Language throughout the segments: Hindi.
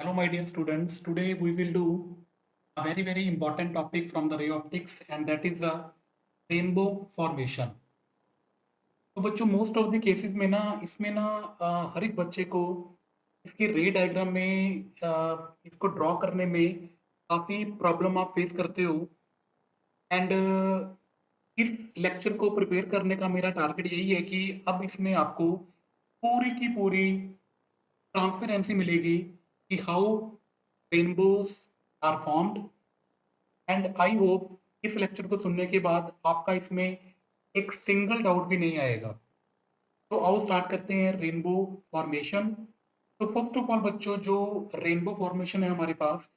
Hello, my dear students. Today we will do a very important topic from the ray optics, and that is the rainbow formation. तो बच्चों मोस्ट ऑफ द केसेस में ना इसमें ना हर एक बच्चे को इसके रे डायग्राम में इसको ड्रॉ करने में काफ़ी प्रॉब्लम आप फेस करते हो एंड इस लेक्चर को प्रिपेयर करने का मेरा टारगेट यही है कि अब इसमें आपको पूरी की पूरी ट्रांसपेरेंसी मिलेगी कि how rainbows are formed and I hope इस लेक्चर को सुनने के बाद आपका इसमें एक सिंगल डाउट भी नहीं आएगा। तो आओ स्टार्ट करते हैं रेनबो फॉर्मेशन। तो फर्स्ट ऑफ ऑल बच्चों, जो रेनबो फॉर्मेशन है हमारे पास,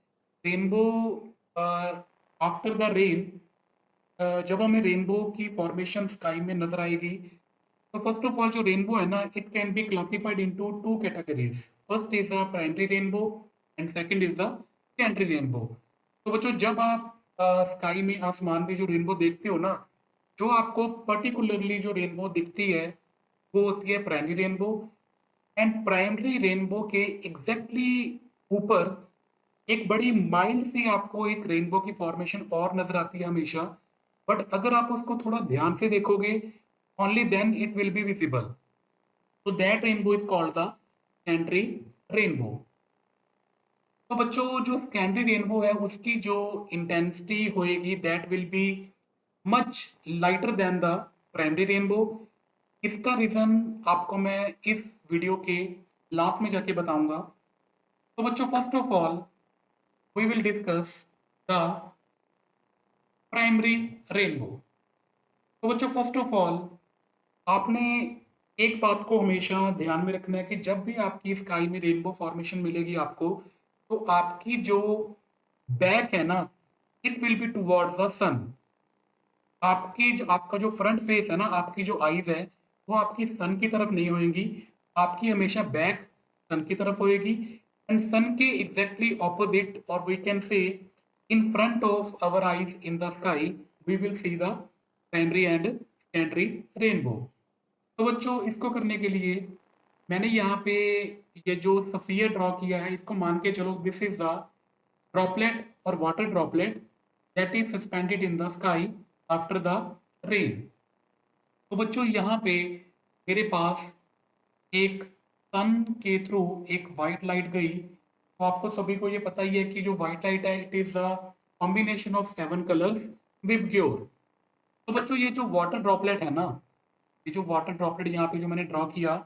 रेनबो आफ्टर द रेन, जब हमें रेनबो की फॉर्मेशन स्काई में नजर आएगी, तो फर्स्ट ऑफ ऑल जो रेनबो है ना, it can be classified into two categories. First is a primary rainbow and second is the secondary rainbow. तो बच्चों, जब आप स्काई में, आसमान में जो रेनबो देखते हो ना, जो आपको पर्टिकुलरली जो रेनबो दिखती है वो होती है primary rainbow. And primary rainbow के एग्जैक्टली ऊपर एक बड़ी माइल्ड सी आपको एक रेनबो की फॉर्मेशन और नजर आती है हमेशा, बट अगर आप उसको थोड़ा ध्यान से देखोगे, only then it will be visible. तो that rainbow is called the secondary rainbow. तो बच्चों, जो सेकेंडरी रेनबो है उसकी जो इंटेंसिटी होएगी that will be much lighter than the primary rainbow. इसका रीजन आपको मैं इस वीडियो के लास्ट में जाके बताऊंगा। तो बच्चों, first of all we will discuss the primary rainbow. तो बच्चों, फर्स्ट ऑफ ऑल आपने एक बात को हमेशा ध्यान में रखना है कि जब भी आपकी स्काई में रेनबो फॉर्मेशन मिलेगी आपको, तो आपकी जो बैक है ना, it will be towards the sun. आपका जो फ्रंट फेस है ना, आपकी जो आईज है, वो आपकी सन की तरफ नहीं होएंगी, आपकी हमेशा बैक सन की तरफ होएगी। एंड सन के एग्जैक्टली ऑपोजिट, और we can say in front of our eyes in the sky, we will see the primary and secondary rainbow. तो बच्चों, इसको करने के लिए मैंने यहाँ पे ये जो सफियर ड्रॉ किया है, इसको मान के चलो दिस इज द ड्रॉपलेट और water droplet that is suspended in the sky after the rain. तो बच्चों, यहाँ पे मेरे पास एक सन के थ्रू एक वाइट लाइट गई। तो आपको सभी को ये पता ही है कि जो वाइट लाइट है, it is a combination of 7 colours with ग्योर। तो बच्चों, ये जो वाटर ड्रॉपलेट है ना, ये जो वाटर ड्रॉपलेट यहाँ पे जो मैंने ड्रॉ किया,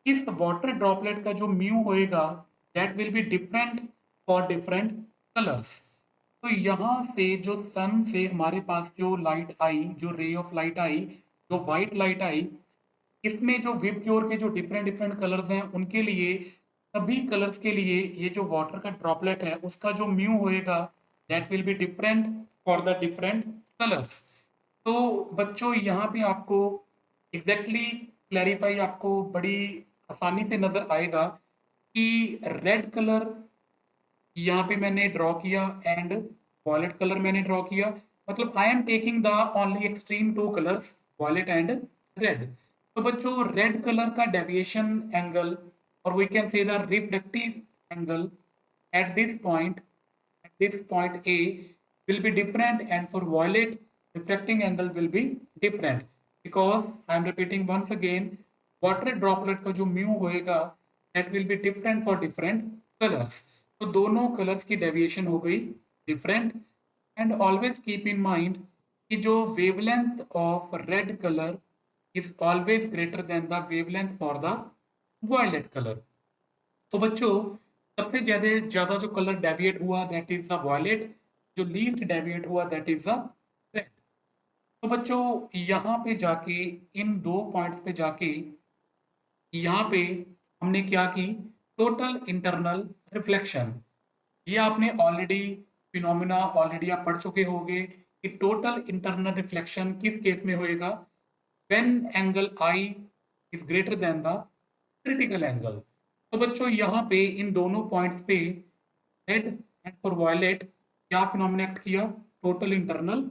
इस वाटर ड्रॉपलेट का जो म्यू होएगा that will be different for different colours. तो यहाँ से जो सन से हमारे पास जो लाइट आई, जो रे ऑफ लाइट आई, जो वाइट लाइट आई, इसमें जो विप क्योर के जो डिफरेंट डिफरेंट कलर्स हैं उनके लिए, सभी कलर्स के लिए ये जो वाटर का ड्रॉपलेट है उसका जो म्यू होएगा that will be different for the different colours. तो बच्चों, यहाँ पे आपको एग्जैक्टली क्लैरिफाई आपको बड़ी आसानी से नजर आएगा कि रेड कलर यहाँ पे मैंने ड्रॉ किया एंड वॉयलेट कलर मैंने ड्रॉ किया, मतलब I am taking the only extreme two colours, violet and red. तो बच्चों, रेड कलर का डेविएशन एंगल, और we can say the reflective angle at this point A will be different, and for violet refracting angle will be different, because I am repeating once again, water droplet का जो म्यू होएगा that will be different for different colors। तो दोनों कलर्स की डेविएशन हो गई different. And always keep in mind कि जो wavelength of red colour is always greater than the wavelength for the violet colour. तो बच्चों, सबसे ज्यादा ज्यादा जो कलर डेविएट हुआ दैट इज द वॉयलेट, जो लीस्ट डेविएट हुआ दैट इज द रेड। तो बच्चों, यहाँ पे जाके, इन दो पॉइंट्स पे जाके, यहाँ पे हमने क्या की, टोटल इंटरनल रिफ्लेक्शन। ये आपने ऑलरेडी फिनोमिना ऑलरेडी आप पढ़ चुके होंगे कि टोटल इंटरनल रिफ्लेक्शन किस केस में होएगा, when angle I is greater than the critical angle. तो बच्चों, यहाँ पे इन दोनों पॉइंट्स पे रेड एंड फॉर वायलेट क्या फिनोमिना एक्ट किया, टोटल इंटरनल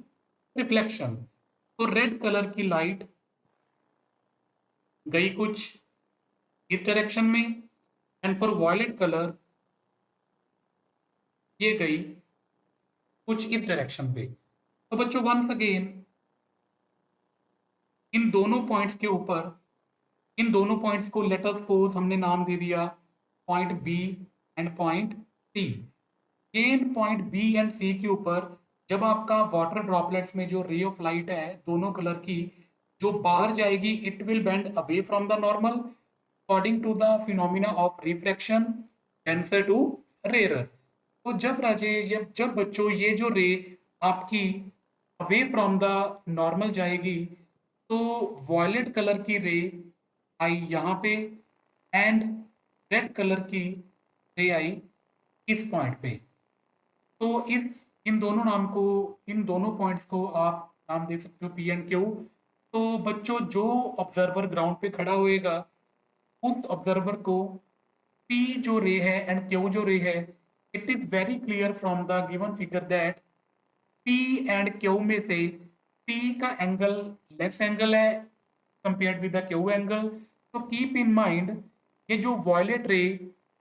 रिफ्लेक्शन। तो रेड कलर की लाइट गई कुछ इस डायरेक्शन में, एंड फॉर वायलेट कलर ये गई कुछ इस डायरेक्शन पे। तो बच्चों वंस अगेन इन दोनों पॉइंट्स के ऊपर, इन दोनों पॉइंट्स को लेट अस सपोज हमने नाम दे दिया point B and point C. इन पॉइंट बी एंड सी के ऊपर जब आपका वाटर ड्रॉपलेट्स में जो रे ऑफ लाइट है दोनों कलर की जो बाहर जाएगी, it will bend away from the normal according to the phenomena of reflection denser to rare. तो जब राजेश जब बच्चों ये जो रे आपकी अवे फ्रॉम द नॉर्मल जाएगी तो वॉयलेट कलर की रे आई यहाँ पे एंड रेड कलर की रे आई इस पॉइंट पे। तो इस इन दोनों नाम को, इन दोनों पॉइंट्स को आप नाम दे सकते हो पी एंड क्यू। तो बच्चों जो ऑब्जर्वर ग्राउंड पे खड़ा होएगा उस ऑब्जर्वर को P जो रे है एंड Q जो रे है, it is very clear from the given figure that P and Q में से P का एंगल लेस एंगल है compared with the Q angle. तो कीप इन माइंड ये जो वॉयलेट रे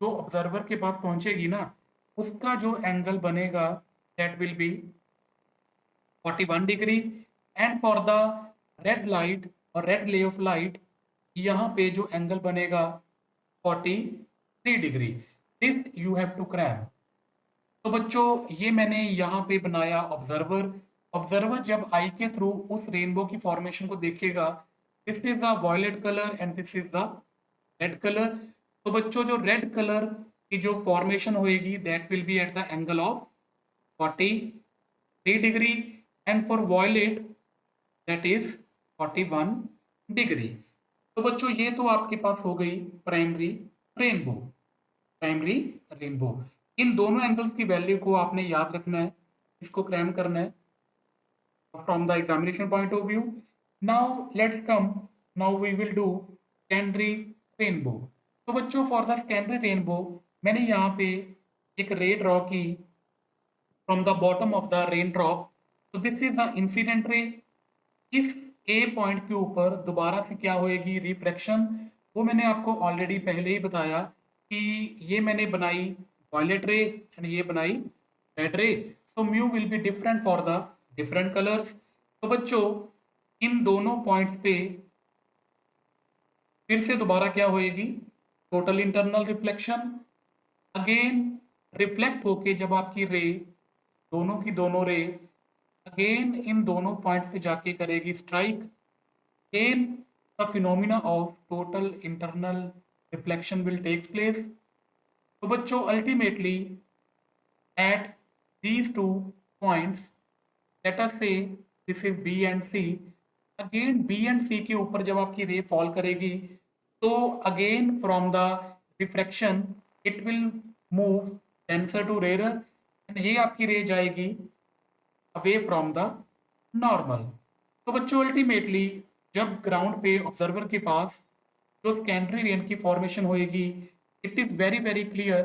जो ऑब्जर्वर के पास पहुंचेगी ना उसका जो एंगल बनेगा that will be 41 degree and for the red light और रेड रे ऑफ लाइट यहाँ पे जो एंगल बनेगा 43 degree. This you have to cram. तो बच्चों ये मैंने यहाँ पे बनाया ऑब्जर्वर। ऑब्जर्वर जब आई के थ्रू उस रेनबो की फॉर्मेशन को देखेगा, this is the violet colour and this is the red colour. तो बच्चों जो रेड कलर की जो फॉर्मेशन होएगी that will be at the angle of 43 degree and for violet that is 41 degree. तो बच्चों ये तो आपके पास हो गई प्राइमरी रेनबो। प्राइमरी रेनबो इन दोनों एंगल्स की वैल्यू को आपने याद रखना है, इसको क्रैम करना है from the examination point of view. Now let's come, now we will do secondary rainbow. तो बच्चों फॉर द सेकेंडरी रेनबो मैंने यहाँ पे एक रे ड्रॉ की from the bottom of the raindrop. तो this is the incident ray. इस ए पॉइंट के ऊपर दोबारा से क्या होएगी रिफ्लेक्शन, वो मैंने आपको ऑलरेडी पहले ही बताया कि ये मैंने बनाई वॉयलेट रे एंड ये बनाई रेड रे। So mu will be different for the different colours. तो बच्चों इन दोनों पॉइंट्स पे फिर से दोबारा क्या होएगी total internal reflection. Again reflect होके जब आपकी रे दोनों की दोनों रे अगेन इन दोनों पॉइंट्स पे जाके करेगी strike, again the phenomena of total internal reflection will takes place. तो बच्चों ultimately at these two points let us say this is B and C, again B and C के ऊपर जब आपकी रे फॉल करेगी तो again from the reflection it will move denser to rare and ये आपकी रे जाएगी अवे फ्रॉम द नॉर्मल। तो बच्चों अल्टीमेटली जब ग्राउंड पे ऑब्जर्वर के पास जो सेकेंडरी रेन की फॉर्मेशन होएगी it is very very clear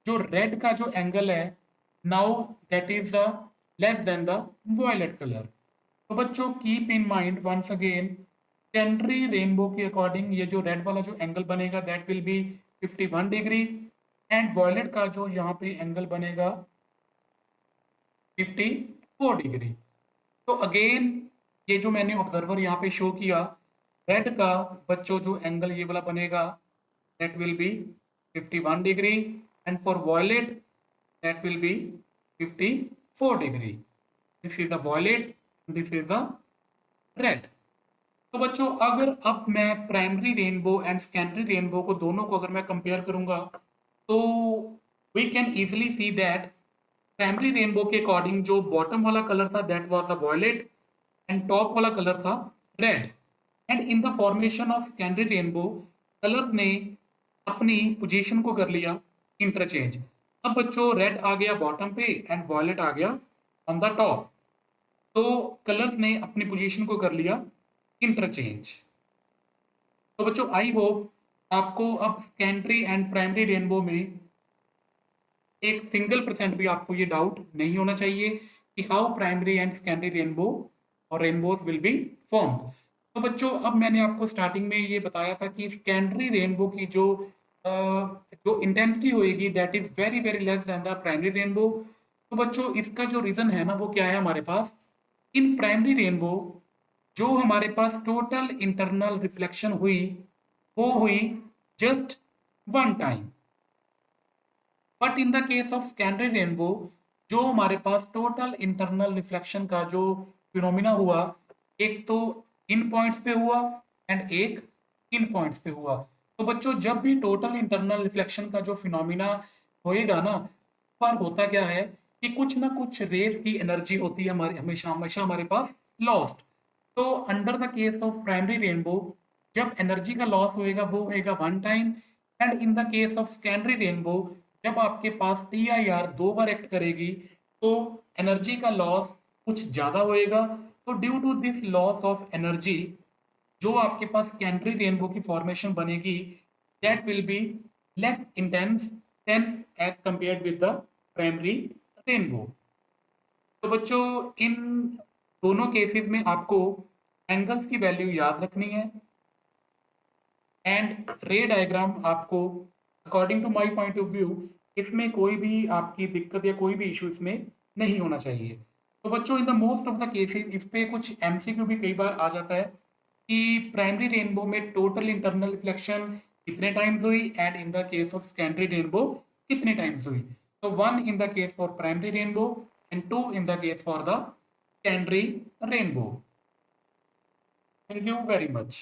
जो रेड का जो एंगल है now that is the less than the violet colour. तो बच्चों keep in mind once again secondary rainbow के अकॉर्डिंग ये जो रेड वाला जो एंगल बनेगा that will be 51 degree and violet का जो यहाँ पे एंगल बनेगा 54 डिग्री। तो अगेन ये जो मैंने ऑब्जर्वर यहाँ पे शो किया रेड का बच्चों जो एंगल ये वाला बनेगा that will be 51 degree and for violet that will be 54 degree. This is the violet, this is the red. तो बच्चों अगर अब मैं primary rainbow and secondary rainbow को दोनों को अगर मैं कंपेयर करूंगा तो we can easily see that primary rainbow के अकॉर्डिंग जो बॉटम वाला कलर था that was the violet and top वाला कलर था red and in the formation of secondary rainbow colour ने अपनी पोजीशन को कर लिया इंटरचेंज। अब बच्चों रेड आ गया बॉटम पे एंड वॉयलेट आ गया ऑन द टॉप। तो कलर्स ने अपनी पोजीशन को कर लिया इंटरचेंज। तो बच्चों आई होप आपको अब सेकेंडरी एंड प्राइमरी रेनबो में एक सिंगल परसेंट भी आपको ये डाउट नहीं होना चाहिए कि how primary and secondary rainbow और रेनबोज विल बी फॉर्म। तो बच्चों अब मैंने आपको स्टार्टिंग में ये बताया था कि सेकेंडरी रेनबो की जो जो इंटेंसिटी होएगी that is very very less than the primary rainbow. तो बच्चों इसका जो रीजन है ना वो क्या है हमारे पास, इन प्राइमरी रेनबो जो हमारे पास टोटल इंटरनल रिफ्लेक्शन हुई वो हुई just one time, but in the case of secondary rainbow जो हमारे पास टोटल इंटरनल रिफ्लेक्शन का जो फिनोमिना हुआ, एक तो इन पॉइंट्स पे हुआ एंड एक इन पॉइंट्स पे हुआ। तो बच्चों जब भी टोटल इंटरनल रिफ्लेक्शन का जो फिनोमिना होएगा ना, पर होता क्या है कि कुछ ना कुछ रेज की एनर्जी होती है हमारे हमेशा हमेशा हमारे पास लॉस्ट। तो under the case of primary rainbow जब एनर्जी का लॉस होएगा वो होएगा one time, and in the case of secondary rainbow जब आपके पास टी आई आर दो बार एक्ट करेगी तो एनर्जी का लॉस कुछ ज्यादा होएगा। तो due to this loss of energy जो आपके पास सेकेंडरी रेनबो की फॉर्मेशन बनेगी that will be less intense than as compared with the primary rainbow. तो बच्चों इन दोनों केसेस में आपको एंगल्स की वैल्यू याद रखनी है एंड रे डायग्राम आपको according to my point of view इसमें कोई भी आपकी दिक्कत या कोई भी इशू इसमें नहीं होना चाहिए। तो बच्चों in the most of the cases इस पे कुछ एमसीक्यू भी कई बार आ जाता है कि प्राइमरी रेनबो में टोटल इंटरनल रिफ्लेक्शन कितने टाइम्स हुई and in the case of secondary rainbow कितने टाइम्स हुई। तो one in the case for primary rainbow and two in the case for the secondary rainbow. Thank you very much.